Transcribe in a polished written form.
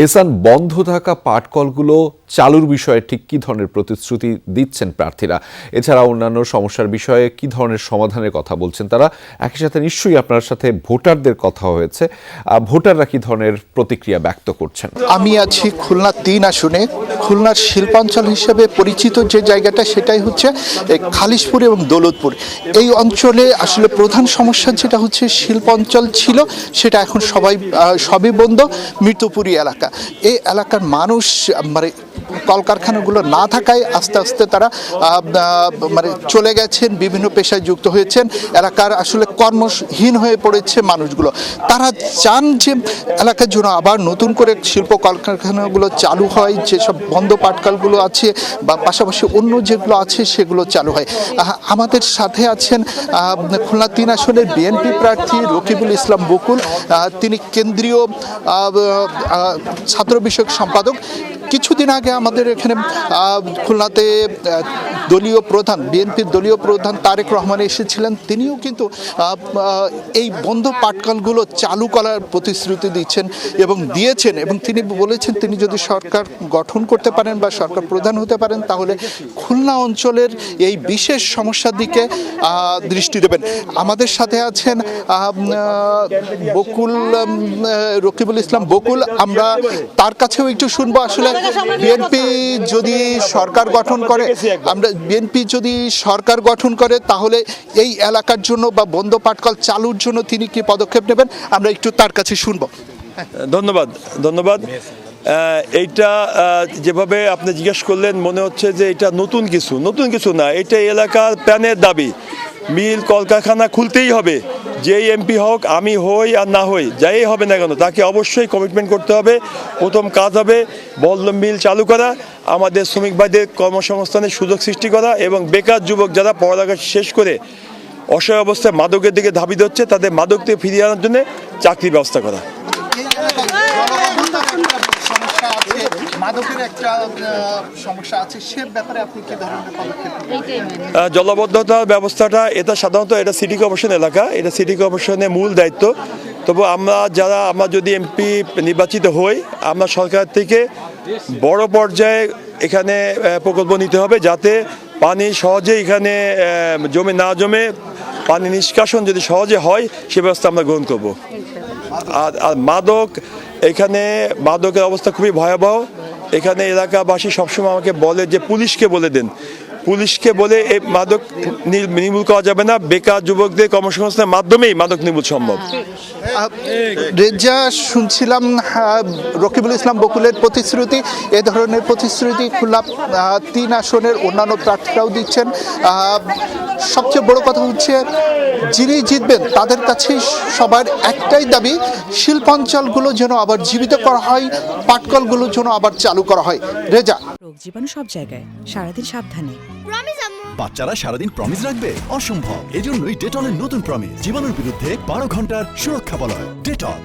এহসান, বন্ধ থাকা পাটকলগুলো চালুর বিষয়ে ঠিক কী ধরনের প্রতিশ্রুতি দিচ্ছেন প্রার্থীরা? এছাড়া অন্যান্য সমস্যার বিষয়ে কী ধরনের সমাধানের কথা বলছেন তারা? একই সাথে নিশ্চয়ই আপনার সাথে ভোটারদের কথা হয়েছে, ভোটাররা কী ধরনের প্রতিক্রিয়া ব্যক্ত করছেন? আমি আছি খুলনা ৩ আসনে। খুলনার শিল্পাঞ্চল হিসেবে পরিচিত যে জায়গাটা সেটাই হচ্ছে খালিশপুর এবং দৌলতপুর। এই অঞ্চলে আসলে প্রধান সমস্যা যেটা হচ্ছে শিল্পাঞ্চল ছিল, সেটা এখন সবই বন্ধ। মৃতপুরী এলাকা, এই এলাকার মানুষ মানে কলকারখানাগুলো না থাকায় আস্তে আস্তে তারা মানে চলে গেছেন, বিভিন্ন পেশায় যুক্ত হয়েছেন। এলাকার আসলে কর্মহীন হয়ে পড়েছে মানুষগুলো। তারা চান যে এলাকার জন্য আবার নতুন করে শিল্প কলকারখানাগুলো চালু হয়, যেসব বন্ধ পাটকলগুলো আছে বা পাশাপাশি অন্য যেগুলো আছে সেগুলো চালু হয়। আমাদের সাথে আছেন খুলনা ৩ আসনের বিএনপি প্রার্থী রকিবুল ইসলাম বকুল। তিনি কেন্দ্রীয় ছাত্র বিষয়ক সম্পাদক। কিছুদিন আগে আমাদের এখানে খুলনাতে দলীয় প্রধান, বিএনপির দলীয় প্রধান তারেক রহমান এসেছিলেন। তিনিও কিন্তু এই বন্ধ পাটকলগুলো চালু করার প্রতিশ্রুতি দিচ্ছেন এবং দিয়েছেন, এবং তিনি বলেছেন তিনি যদি সরকার গঠন করতে পারেন বা সরকার প্রধান হতে পারেন তাহলে খুলনা অঞ্চলের এই বিশেষ সমস্যার দিকে দৃষ্টি দেবেন। আমাদের সাথে আছেন রকিবুল ইসলাম বকুল। আমরা তার কাছেও একটু শুনবো, আসলে বিএনপি যদি সরকার গঠন করে তাহলে এই এলাকার জন্য বা বন্ধ পাটকল চালুর জন্য তিনি কি পদক্ষেপ নেবেন, আমরা একটু তার কাছে শুনবো। ধন্যবাদ। এইটা যেভাবে আপনি জিজ্ঞেস করলেন মনে হচ্ছে যে এটা নতুন কিছু না। এটা এলাকার প্রাণের দাবি। মিল কলকারখানা খুলতেই হবে, যেই এমপি হোক, আমি হই আর না হই, যাই হবে না কেন, তাকে অবশ্যই কমিটমেন্ট করতে হবে। প্রথম কাজ হবে বল্লম মিল চালু করা, আমাদের শ্রমিক ভাইদের কর্মসংস্থানের সুযোগ সৃষ্টি করা, এবং বেকার যুবক যারা পড়ালেখা শেষ করে অসহায় অবস্থায় মাদকের দিকে ধাবিত হচ্ছে তাদের মাদক থেকে ফিরিয়ে আনার জন্য চাকরির ব্যবস্থা করা। জলবদ্ধতার ব্যবস্থাটা এটা সাধারণত এটা সিটি কর্পোরেশন এলাকা, এটা সিটি কর্পোরেশনের মূল দায়িত্ব। তবু আমরা যদি এমপি নির্বাচিত হই, আমরা সরকার থেকে বড় পর্যায়ে এখানে প্রকল্প নিতে হবে যাতে পানি সহজে এখানে জমে পানি নিষ্কাশন যদি সহজে হয় সে ব্যবস্থা আমরা গ্রহণ করব। আর মাদকের অবস্থা খুবই ভয়াবহ। এখানে এলাকাবাসী সবসময় আমাকে বলে যে পুলিশকে বলে এই মাদক নির্মূল করা যাবে না, বেকার যুবকদের কর্মসংস্থানের মাধ্যমেই মাদক নির্মূল সম্ভব। রেজা, শুনছিলাম রকিবুল ইসলাম বকুলের প্রতিশ্রুতি। এ ধরনের প্রতিশ্রুতি খুলনা ৩ আসনের অন্যান্য প্রার্থীরাও দিচ্ছেন। সবচেয়ে বড় কথা হচ্ছে যিনি জিতবেন তাদের কাছে সবার একটাই দাবি, শিল্পাঞ্চলগুলো যেন আবার জীবিত করা হয়, পাটকলগুলো যেন আবার চালু করা হয়। রেজা, রোগ জীবাণু সব জায়গায়, সারাদিন সাবধানে। বাচ্চারা সারাদিন প্রমিস রাখবে? অসম্ভব। এজন্যই ডেটলের নতুন প্রমিস, জীবাণুর বিরুদ্ধে 12 ঘন্টার সুরক্ষা বলয়। ডেটল।